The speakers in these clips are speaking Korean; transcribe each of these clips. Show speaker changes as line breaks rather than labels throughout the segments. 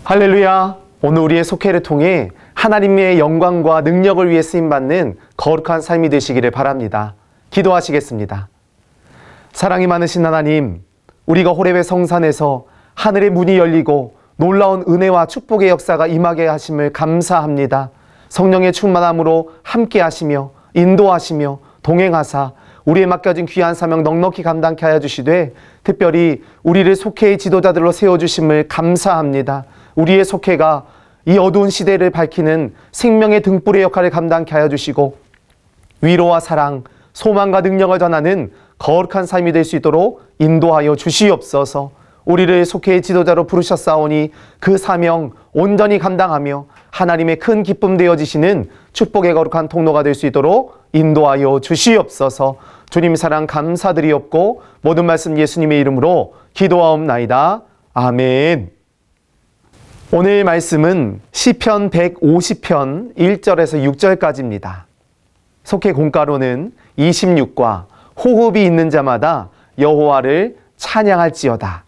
할렐루야! 오늘 우리의 속회를 통해 하나님의 영광과 능력을 위해 쓰임받는 거룩한 삶이 되시기를 바랍니다. 기도하시겠습니다. 사랑이 많으신 하나님, 우리가 호렙의 성산에서 하늘의 문이 열리고 놀라운 은혜와 축복의 역사가 임하게 하심을 감사합니다. 성령의 충만함으로 함께 하시며 인도하시며 동행하사 우리의 맡겨진 귀한 사명 넉넉히 감당케 하여 주시되, 특별히 우리를 속회의 지도자들로 세워주심을 감사합니다. 우리의 속회가 이 어두운 시대를 밝히는 생명의 등불의 역할을 감당케 하여 주시고, 위로와 사랑, 소망과 능력을 전하는 거룩한 삶이 될 수 있도록 인도하여 주시옵소서. 우리를 속회의 지도자로 부르셨사오니 그 사명 온전히 감당하며 하나님의 큰 기쁨 되어지시는 축복의 거룩한 통로가 될 수 있도록 인도하여 주시옵소서. 주님 사랑 감사드리옵고 모든 말씀 예수님의 이름으로 기도하옵나이다. 아멘. 오늘 말씀은 시편 150편 1절에서 6절까지입니다. 속회 공가로는 26과 호흡이 있는 자마다 여호와를 찬양할지어다.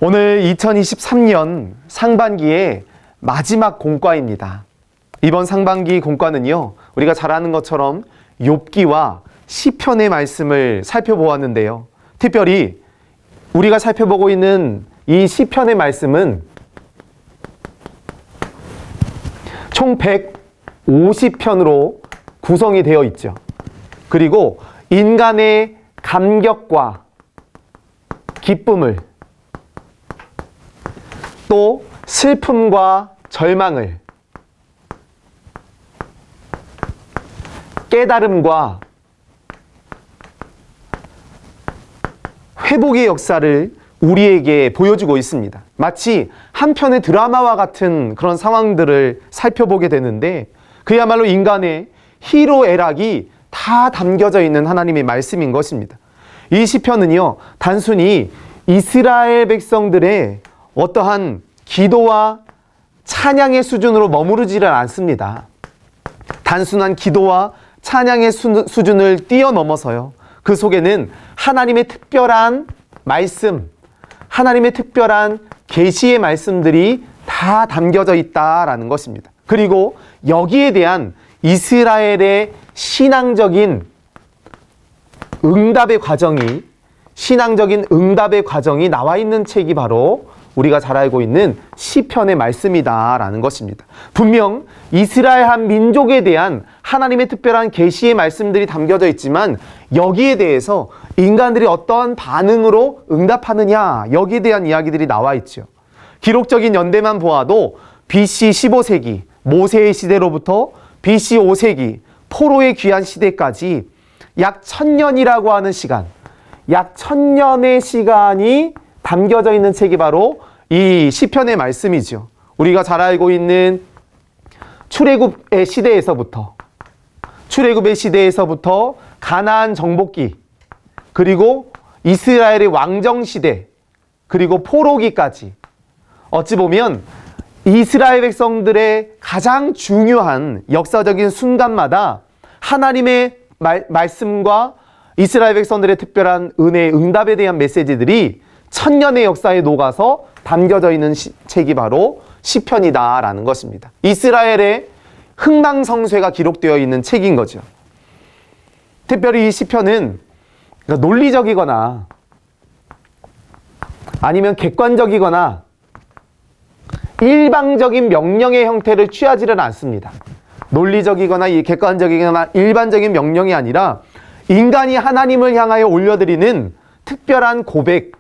오늘 2023년 상반기의 마지막 공과입니다. 이번 상반기 공과는요, 우리가 잘 아는 것처럼 욥기와 시편의 말씀을 살펴보았는데요. 특별히 우리가 살펴보고 있는 이 시편의 말씀은 총 150편으로 구성이 되어 있죠. 그리고 인간의 감격과 기쁨을, 또 슬픔과 절망을, 깨달음과 회복의 역사를 우리에게 보여주고 있습니다. 마치 한 편의 드라마와 같은 그런 상황들을 살펴보게 되는데, 그야말로 인간의 희로애락이 다 담겨져 있는 하나님의 말씀인 것입니다. 이 시편은요, 단순히 이스라엘 백성들의 어떠한 기도와 찬양의 수준으로 머무르지를 않습니다. 단순한 기도와 찬양의 수준을 뛰어넘어서요, 그 속에는 하나님의 특별한 말씀, 하나님의 특별한 계시의 말씀들이 다 담겨져 있다라는 것입니다. 그리고 여기에 대한 이스라엘의 신앙적인 응답의 과정이 나와 있는 책이 바로 우리가 잘 알고 있는 시편의 말씀이다라는 것입니다. 분명 이스라엘 한 민족에 대한 하나님의 특별한 계시의 말씀들이 담겨져 있지만, 여기에 대해서 인간들이 어떠한 반응으로 응답하느냐, 여기에 대한 이야기들이 나와 있죠. 기록적인 연대만 보아도 BC 15세기 모세의 시대로부터 BC 5세기 포로의 귀한 시대까지 약 1000년이라고 하는 시간, 약 1000년의 시간이 담겨져 있는 책이 바로 이 시편의 말씀이죠. 우리가 잘 알고 있는 출애굽의 시대에서부터 가나안 정복기, 그리고 이스라엘의 왕정 시대, 그리고 포로기까지, 어찌 보면 이스라엘 백성들의 가장 중요한 역사적인 순간마다 하나님의 말씀과 이스라엘 백성들의 특별한 은혜의 응답에 대한 메시지들이 1000년의 역사에 녹아서 담겨져 있는 책이 바로 시편이다라는 것입니다. 이스라엘의 흥망성쇠가 기록되어 있는 책인 거죠. 특별히 이 시편은 논리적이거나 아니면 객관적이거나 일방적인 명령의 형태를 취하지는 않습니다. 논리적이거나 객관적이거나 일반적인 명령이 아니라 인간이 하나님을 향하여 올려드리는 특별한 고백,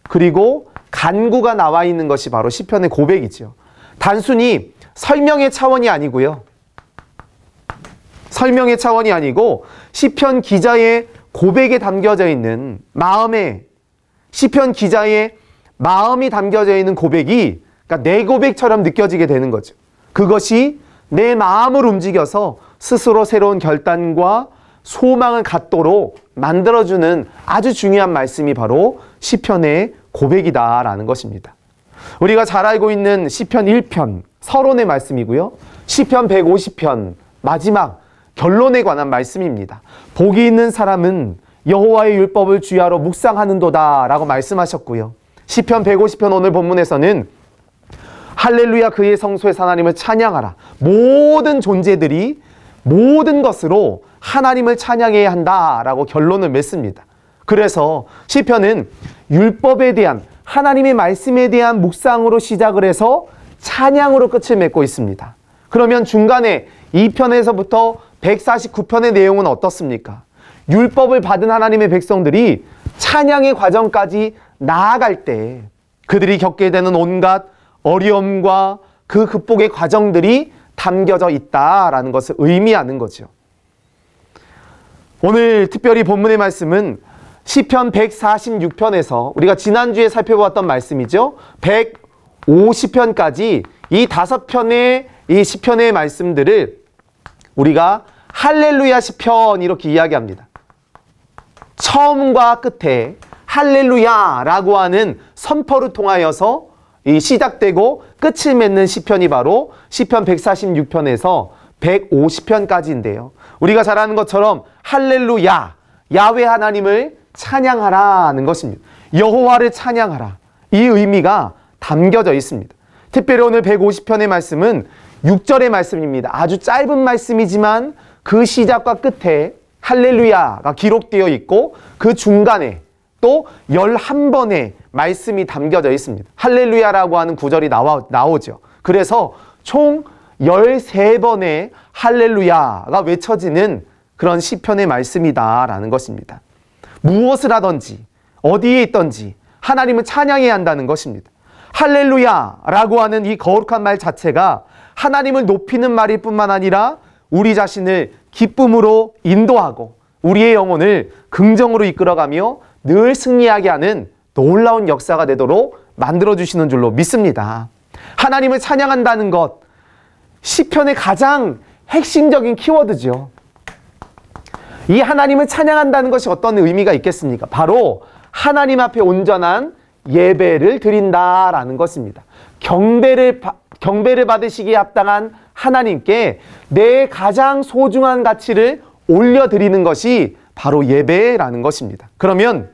그리고 간구가 나와 있는 것이 바로 시편의 고백이죠. 단순히 설명의 차원이 아니고요. 설명의 차원이 아니고 시편 기자의 고백에 담겨져 있는 시편 기자의 마음이 담겨져 있는 고백이, 그러니까 내 고백처럼 느껴지게 되는 거죠. 그것이 내 마음을 움직여서 스스로 새로운 결단과 소망을 갖도록 만들어주는 아주 중요한 말씀이 바로 시편의 고백이다라는 것입니다. 우리가 잘 알고 있는 시편 1편 서론의 말씀이고요, 시편 150편 마지막 결론에 관한 말씀입니다. 복이 있는 사람은 여호와의 율법을 주야로 묵상하는도다 라고 말씀하셨고요, 시편 150편 오늘 본문에서는 할렐루야 그의 성소에서 하나님을 찬양하라. 모든 존재들이 모든 것으로 하나님을 찬양해야 한다라고 결론을 맺습니다. 그래서 시편은 율법에 대한 하나님의 말씀에 대한 묵상으로 시작을 해서 찬양으로 끝을 맺고 있습니다. 그러면 중간에 2편에서부터 149편의 내용은 어떻습니까? 율법을 받은 하나님의 백성들이 찬양의 과정까지 나아갈 때 그들이 겪게 되는 온갖 어려움과 그 극복의 과정들이 담겨져 있다라는 것을 의미하는 거죠. 오늘 특별히 본문의 말씀은 시편 146편에서 우리가 지난주에 살펴보았던 말씀이죠. 150편까지 이 5편의 이 시편의 말씀들을 우리가 할렐루야 시편 이렇게 이야기합니다. 처음과 끝에 할렐루야라고 하는 선포를 통하여서 이 시작되고 끝을 맺는 시편이 바로 시편 146편에서 150편까지인데요. 우리가 잘 아는 것처럼 할렐루야, 야훼 하나님을 찬양하라는 것입니다. 여호와를 찬양하라. 이 의미가 담겨져 있습니다. 특별히 오늘 150편의 말씀은 6절의 말씀입니다. 아주 짧은 말씀이지만 그 시작과 끝에 할렐루야가 기록되어 있고 그 중간에 또 11번의 말씀이 담겨져 있습니다. 할렐루야라고 하는 구절이 나오죠. 그래서 총 13번의 할렐루야가 외쳐지는 그런 시편의 말씀이다라는 것입니다. 무엇을 하든지 어디에 있든지 하나님을 찬양해야 한다는 것입니다. 할렐루야라고 하는 이 거룩한 말 자체가 하나님을 높이는 말일 뿐만 아니라 우리 자신을 기쁨으로 인도하고 우리의 영혼을 긍정으로 이끌어가며 늘 승리하게 하는 놀라운 역사가 되도록 만들어주시는 줄로 믿습니다. 하나님을 찬양한다는 것, 시편의 가장 핵심적인 키워드죠. 이 하나님을 찬양한다는 것이 어떤 의미가 있겠습니까? 바로 하나님 앞에 온전한 예배를 드린다라는 것입니다. 경배를 받으시기에 합당한 하나님께 내 가장 소중한 가치를 올려드리는 것이 바로 예배라는 것입니다. 그러면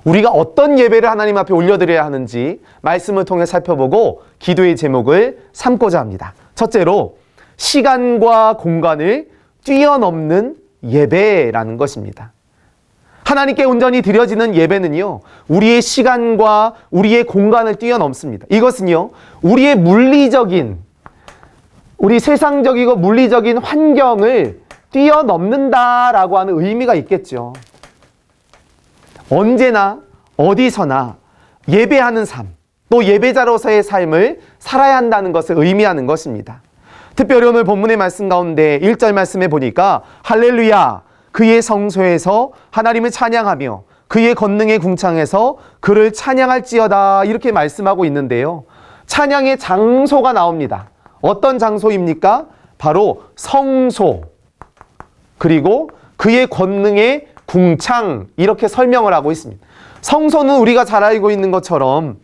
우리가 어떤 예배를 하나님 앞에 올려드려야 하는지 말씀을 통해 살펴보고 기도의 제목을 삼고자 합니다. 첫째로 시간과 공간을 뛰어넘는 예배라는 것입니다. 하나님께 온전히 드려지는 예배는요, 우리의 시간과 우리의 공간을 뛰어넘습니다. 이것은요, 우리의 우리 세상적이고 물리적인 환경을 뛰어넘는다라고 하는 의미가 있겠죠. 언제나 어디서나 예배하는 삶, 또 예배자로서의 삶을 살아야 한다는 것을 의미하는 것입니다. 특별히 오늘 본문의 말씀 가운데 1절 말씀에 보니까 할렐루야 그의 성소에서 하나님을 찬양하며 그의 권능의 궁창에서 그를 찬양할지어다 이렇게 말씀하고 있는데요. 찬양의 장소가 나옵니다. 어떤 장소입니까? 바로 성소, 그리고 그의 권능의 궁창 이렇게 설명을 하고 있습니다. 성소는 우리가 잘 알고 있는 것처럼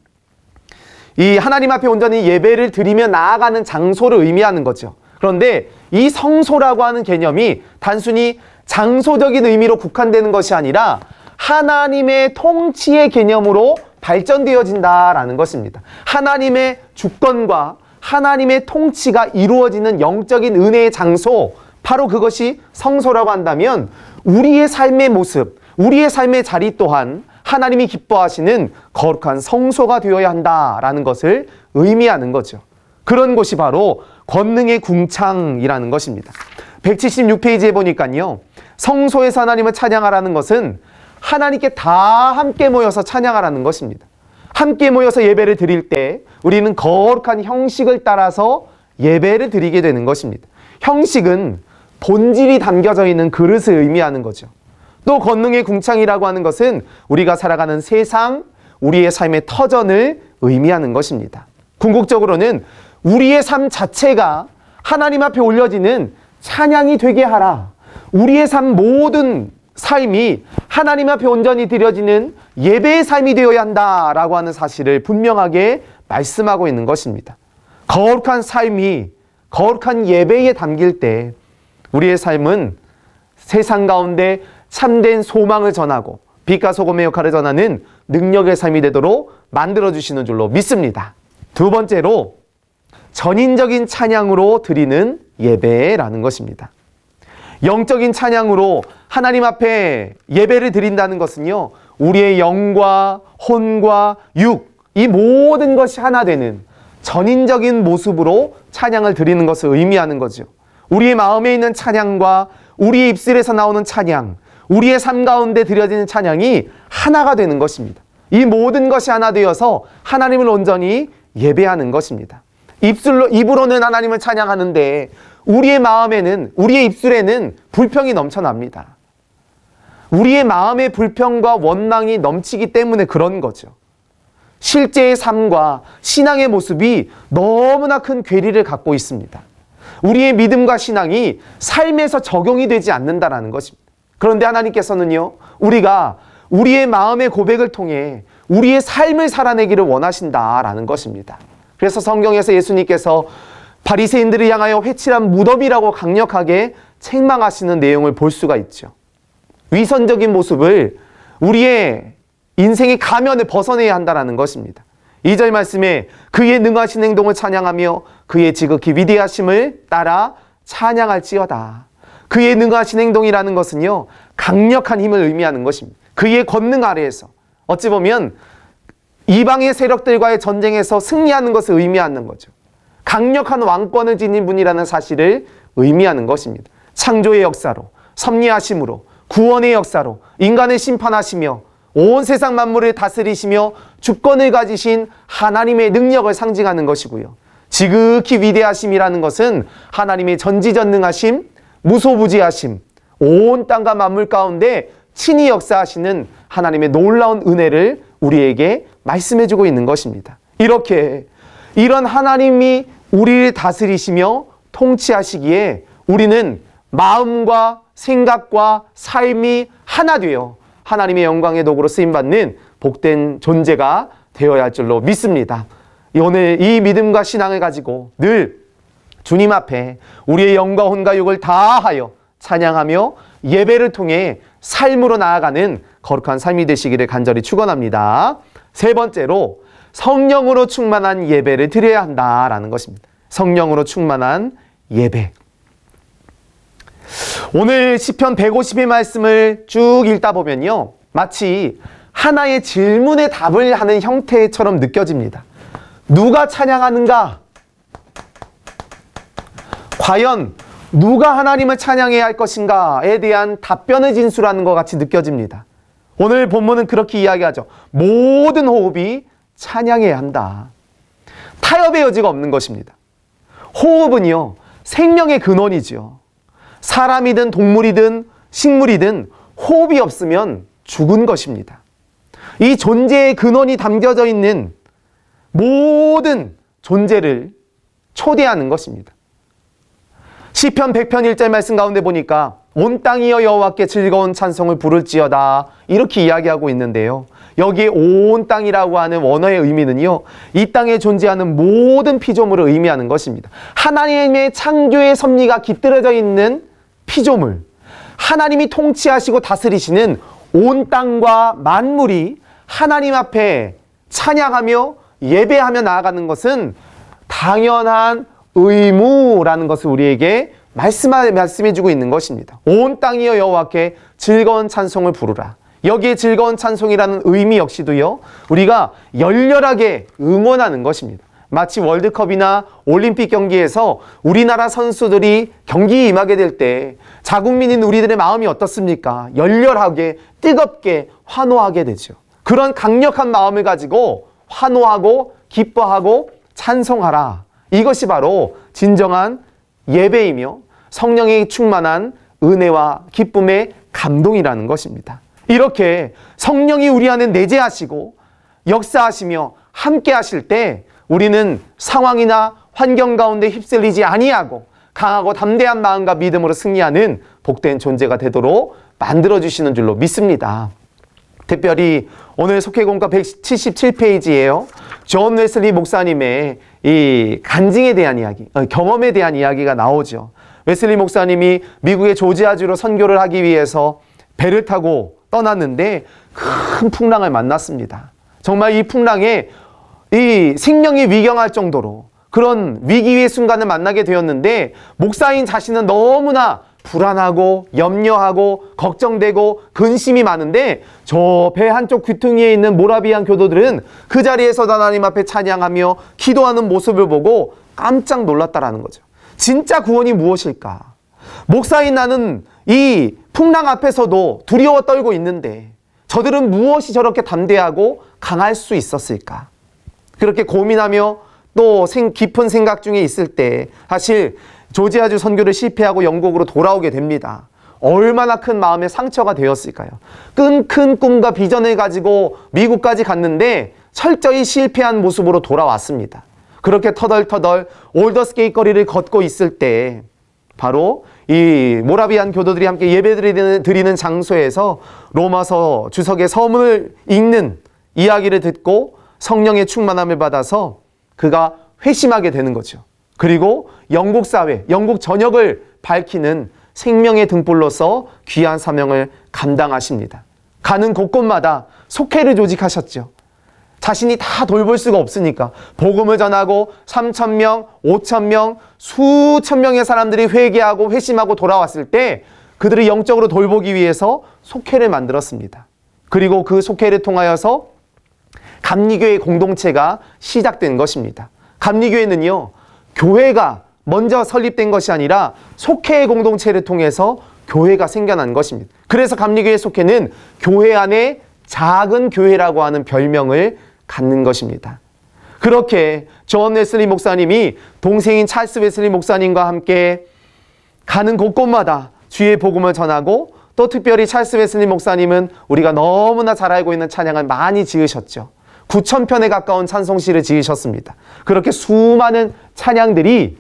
이 하나님 앞에 온전히 예배를 드리며 나아가는 장소를 의미하는 거죠. 그런데 이 성소라고 하는 개념이 단순히 장소적인 의미로 국한되는 것이 아니라 하나님의 통치의 개념으로 발전되어진다라는 것입니다. 하나님의 주권과 하나님의 통치가 이루어지는 영적인 은혜의 장소, 바로 그것이 성소라고 한다면 우리의 삶의 모습, 우리의 삶의 자리 또한 하나님이 기뻐하시는 거룩한 성소가 되어야 한다라는 것을 의미하는 거죠. 그런 곳이 바로 권능의 궁창이라는 것입니다. 176페이지에 보니까요, 성소에서 하나님을 찬양하라는 것은 하나님께 다 함께 모여서 찬양하라는 것입니다. 함께 모여서 예배를 드릴 때 우리는 거룩한 형식을 따라서 예배를 드리게 되는 것입니다. 형식은 본질이 담겨져 있는 그릇을 의미하는 거죠. 또 권능의 궁창이라고 하는 것은 우리가 살아가는 세상, 우리의 삶의 터전을 의미하는 것입니다. 궁극적으로는 우리의 삶 자체가 하나님 앞에 올려지는 찬양이 되게 하라. 우리의 삶 모든 삶이 하나님 앞에 온전히 드려지는 예배의 삶이 되어야 한다라고 하는 사실을 분명하게 말씀하고 있는 것입니다. 거룩한 삶이 거룩한 예배에 담길 때 우리의 삶은 세상 가운데 참된 소망을 전하고 빛과 소금의 역할을 전하는 능력의 삶이 되도록 만들어주시는 줄로 믿습니다. 두 번째로 전인적인 찬양으로 드리는 예배라는 것입니다. 영적인 찬양으로 하나님 앞에 예배를 드린다는 것은요, 우리의 영과 혼과 육, 이 모든 것이 하나 되는 전인적인 모습으로 찬양을 드리는 것을 의미하는 거죠. 우리의 마음에 있는 찬양과 우리의 입술에서 나오는 찬양, 우리의 삶 가운데 드려지는 찬양이 하나가 되는 것입니다. 이 모든 것이 하나 되어서 하나님을 온전히 예배하는 것입니다. 입으로는 하나님을 찬양하는데 우리의 마음에는, 우리의 입술에는 불평이 넘쳐납니다. 우리의 마음의 불평과 원망이 넘치기 때문에 그런 거죠. 실제의 삶과 신앙의 모습이 너무나 큰 괴리를 갖고 있습니다. 우리의 믿음과 신앙이 삶에서 적용이 되지 않는다라는 것입니다. 그런데 하나님께서는요, 우리가 우리의 마음의 고백을 통해 우리의 삶을 살아내기를 원하신다라는 것입니다. 그래서 성경에서 예수님께서 바리새인들을 향하여 회칠한 무덤이라고 강력하게 책망하시는 내용을 볼 수가 있죠. 위선적인 모습을 우리의 인생의 가면을 벗어내야 한다는 것입니다. 2절 말씀에 그의 능하신 행동을 찬양하며 그의 지극히 위대하심을 따라 찬양할지어다. 그의 능하신 행동이라는 것은요, 강력한 힘을 의미하는 것입니다. 그의 권능 아래에서 어찌 보면 이방의 세력들과의 전쟁에서 승리하는 것을 의미하는 거죠. 강력한 왕권을 지닌 분이라는 사실을 의미하는 것입니다. 창조의 역사로, 섭리하심으로, 구원의 역사로 인간을 심판하시며 온 세상 만물을 다스리시며 주권을 가지신 하나님의 능력을 상징하는 것이고요. 지극히 위대하심이라는 것은 하나님의 전지전능하심, 무소부지하심, 온 땅과 만물 가운데 친히 역사하시는 하나님의 놀라운 은혜를 우리에게 말씀해주고 있는 것입니다. 이렇게 이런 하나님이 우리를 다스리시며 통치하시기에 우리는 마음과 생각과 삶이 하나 되어 하나님의 영광의 도구로 쓰임받는 복된 존재가 되어야 할 줄로 믿습니다. 오늘 이 믿음과 신앙을 가지고 늘 주님 앞에 우리의 영과 혼과 육을 다하여 찬양하며 예배를 통해 삶으로 나아가는 거룩한 삶이 되시기를 간절히 축원합니다. 세 번째로 성령으로 충만한 예배를 드려야 한다라는 것입니다. 성령으로 충만한 예배. 오늘 시편 150의 말씀을 쭉 읽다 보면요, 마치 하나의 질문에 답을 하는 형태처럼 느껴집니다. 누가 찬양하는가? 과연 누가 하나님을 찬양해야 할 것인가에 대한 답변을 진술하는 것 같이 느껴집니다. 오늘 본문은 그렇게 이야기하죠. 모든 호흡이 찬양해야 한다. 타협의 여지가 없는 것입니다. 호흡은요, 생명의 근원이죠. 사람이든 동물이든 식물이든 호흡이 없으면 죽은 것입니다. 이 존재의 근원이 담겨져 있는 모든 존재를 초대하는 것입니다. 시편 100편 1절 말씀 가운데 보니까 온 땅이여 여호와께 즐거운 찬송을 부를지어다 이렇게 이야기하고 있는데요. 여기에 온 땅이라고 하는 원어의 의미는요, 이 땅에 존재하는 모든 피조물을 의미하는 것입니다. 하나님의 창조의 섭리가 깃들어져 있는 피조물, 하나님이 통치하시고 다스리시는 온 땅과 만물이 하나님 앞에 찬양하며 예배하며 나아가는 것은 당연한 의무라는 것을 우리에게 말씀해주고 있는 것입니다. 온 땅이여 여호와께 즐거운 찬송을 부르라. 여기에 즐거운 찬송이라는 의미 역시도요, 우리가 열렬하게 응원하는 것입니다. 마치 월드컵이나 올림픽 경기에서 우리나라 선수들이 경기에 임하게 될 때 자국민인 우리들의 마음이 어떻습니까? 열렬하게, 뜨겁게, 환호하게 되죠. 그런 강력한 마음을 가지고 환호하고 기뻐하고 찬송하라. 이것이 바로 진정한 예배이며 성령이 충만한 은혜와 기쁨의 감동이라는 것입니다. 이렇게 성령이 우리 안에 내재하시고 역사하시며 함께 하실 때 우리는 상황이나 환경 가운데 휩쓸리지 아니하고 강하고 담대한 마음과 믿음으로 승리하는 복된 존재가 되도록 만들어주시는 줄로 믿습니다. 특별히 오늘 속회공과 177페이지에요. 존 웨슬리 목사님의 이 간증에 대한 이야기, 경험에 대한 이야기가 나오죠. 웨슬리 목사님이 미국의 조지아주로 선교를 하기 위해서 배를 타고 떠났는데 큰 풍랑을 만났습니다. 정말 이 풍랑에 이 생명이 위경할 정도로 그런 위기의 순간을 만나게 되었는데, 목사인 자신은 너무나 불안하고 염려하고 걱정되고 근심이 많은데, 저 배 한쪽 귀퉁이에 있는 모라비안 교도들은 그 자리에서 하나님 앞에 찬양하며 기도하는 모습을 보고 깜짝 놀랐다라는 거죠. 진짜 구원이 무엇일까? 목사인 나는 이 풍랑 앞에서도 두려워 떨고 있는데 저들은 무엇이 저렇게 담대하고 강할 수 있었을까? 그렇게 고민하며 또 깊은 생각 중에 있을 때 사실 조지아주 선교를 실패하고 영국으로 돌아오게 됩니다. 얼마나 큰 마음의 상처가 되었을까요? 큰 꿈과 비전을 가지고 미국까지 갔는데 철저히 실패한 모습으로 돌아왔습니다. 그렇게 터덜터덜 올더스게이트 거리를 걷고 있을 때 바로 이 모라비안 교도들이 함께 예배드리는 장소에서 로마서 주석의 서문을 읽는 이야기를 듣고 성령의 충만함을 받아서 그가 회심하게 되는 거죠. 그리고 영국 사회, 영국 전역을 밝히는 생명의 등불로서 귀한 사명을 감당하십니다. 가는 곳곳마다 속회를 조직하셨죠. 자신이 다 돌볼 수가 없으니까 복음을 전하고 3,000명, 5,000명, 수천 명의 사람들이 회개하고 회심하고 돌아왔을 때 그들을 영적으로 돌보기 위해서 속회를 만들었습니다. 그리고 그 속회를 통하여서 감리교회 공동체가 시작된 것입니다. 감리교회는요, 교회가 먼저 설립된 것이 아니라 속회의 공동체를 통해서 교회가 생겨난 것입니다. 그래서 감리교회 속회는 교회 안에 작은 교회라고 하는 별명을 갖는 것입니다. 그렇게 존 웨슬리 목사님이 동생인 찰스 웨슬리 목사님과 함께 가는 곳곳마다 주의 복음을 전하고, 또 특별히 찰스 웨슬리 목사님은 우리가 너무나 잘 알고 있는 찬양을 많이 지으셨죠. 9,000편에 가까운 찬송시를 지으셨습니다. 그렇게 수많은 찬양들이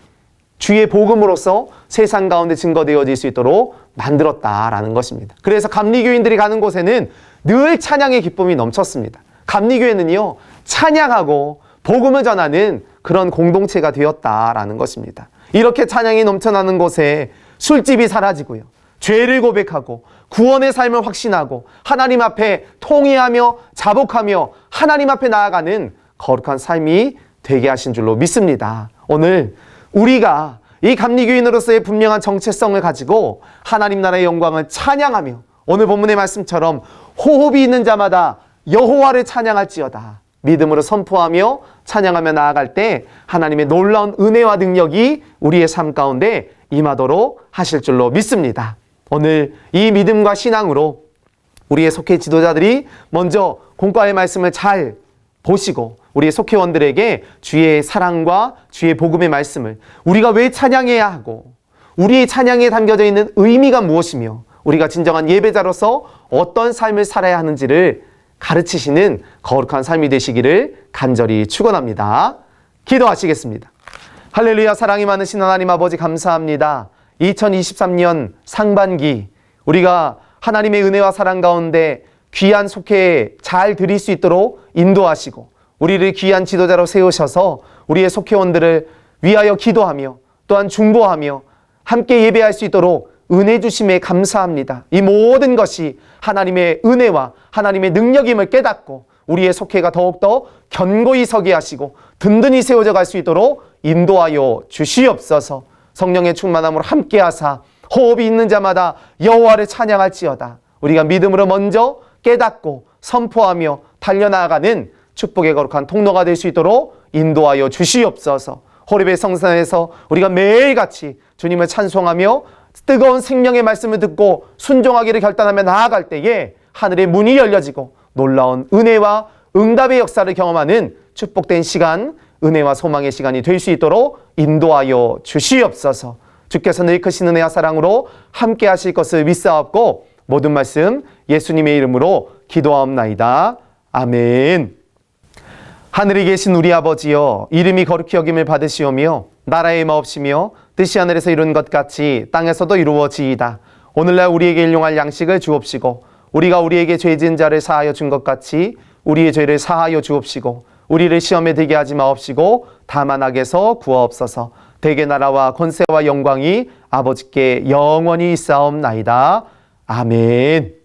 주의 복음으로서 세상 가운데 증거되어질 수 있도록 만들었다라는 것입니다. 그래서 감리교인들이 가는 곳에는 늘 찬양의 기쁨이 넘쳤습니다. 감리교회는요, 찬양하고 복음을 전하는 그런 공동체가 되었다라는 것입니다. 이렇게 찬양이 넘쳐나는 곳에 술집이 사라지고요, 죄를 고백하고 구원의 삶을 확신하고 하나님 앞에 통회하며 자복하며 하나님 앞에 나아가는 거룩한 삶이 되게 하신 줄로 믿습니다. 오늘 우리가 이 감리교인으로서의 분명한 정체성을 가지고 하나님 나라의 영광을 찬양하며, 오늘 본문의 말씀처럼 호흡이 있는 자마다 여호와를 찬양할지어다 믿음으로 선포하며 찬양하며 나아갈 때 하나님의 놀라운 은혜와 능력이 우리의 삶 가운데 임하도록 하실 줄로 믿습니다. 오늘 이 믿음과 신앙으로 우리의 속회 지도자들이 먼저 공과의 말씀을 잘 보시고 우리의 속회원들에게 주의 사랑과 주의 복음의 말씀을, 우리가 왜 찬양해야 하고 우리의 찬양에 담겨져 있는 의미가 무엇이며 우리가 진정한 예배자로서 어떤 삶을 살아야 하는지를 가르치시는 거룩한 삶이 되시기를 간절히 축원합니다. 기도하시겠습니다. 할렐루야. 사랑이 많으신 하나님 아버지 감사합니다. 2023년 상반기 우리가 하나님의 은혜와 사랑 가운데 귀한 속회에 잘 드릴 수 있도록 인도하시고 우리를 귀한 지도자로 세우셔서 우리의 속회원들을 위하여 기도하며 또한 중보하며 함께 예배할 수 있도록 은혜 주심에 감사합니다. 이 모든 것이 하나님의 은혜와 하나님의 능력임을 깨닫고 우리의 속회가 더욱더 견고히 서게 하시고 든든히 세워져 갈 수 있도록 인도하여 주시옵소서. 성령의 충만함으로 함께 하사 호흡이 있는 자마다 여호와를 찬양할지어다. 우리가 믿음으로 먼저 깨닫고 선포하며 달려나가는 축복의 거룩한 통로가 될 수 있도록 인도하여 주시옵소서. 호렙의 성산에서 우리가 매일같이 주님을 찬송하며 뜨거운 생명의 말씀을 듣고 순종하기를 결단하며 나아갈 때에 하늘의 문이 열려지고 놀라운 은혜와 응답의 역사를 경험하는 축복된 시간, 은혜와 소망의 시간이 될 수 있도록 인도하여 주시옵소서. 주께서 늘 크신 은혜와 사랑으로 함께 하실 것을 믿사옵고 모든 말씀 예수님의 이름으로 기도하옵나이다. 아멘. 하늘에 계신 우리 아버지여, 이름이 거룩히 여김을 받으시오며 나라의 마옵시며 뜻이 하늘에서 이룬 것 같이 땅에서도 이루어지이다. 오늘날 우리에게 일용할 양식을 주옵시고 우리가 우리에게 죄 지은 자를 사하여 준 것 같이 우리의 죄를 사하여 주옵시고 우리를 시험에 들게 하지 마옵시고 다만 악에서 구하옵소서. 대개 나라와 권세와 영광이 아버지께 영원히 있사옵나이다. 아멘.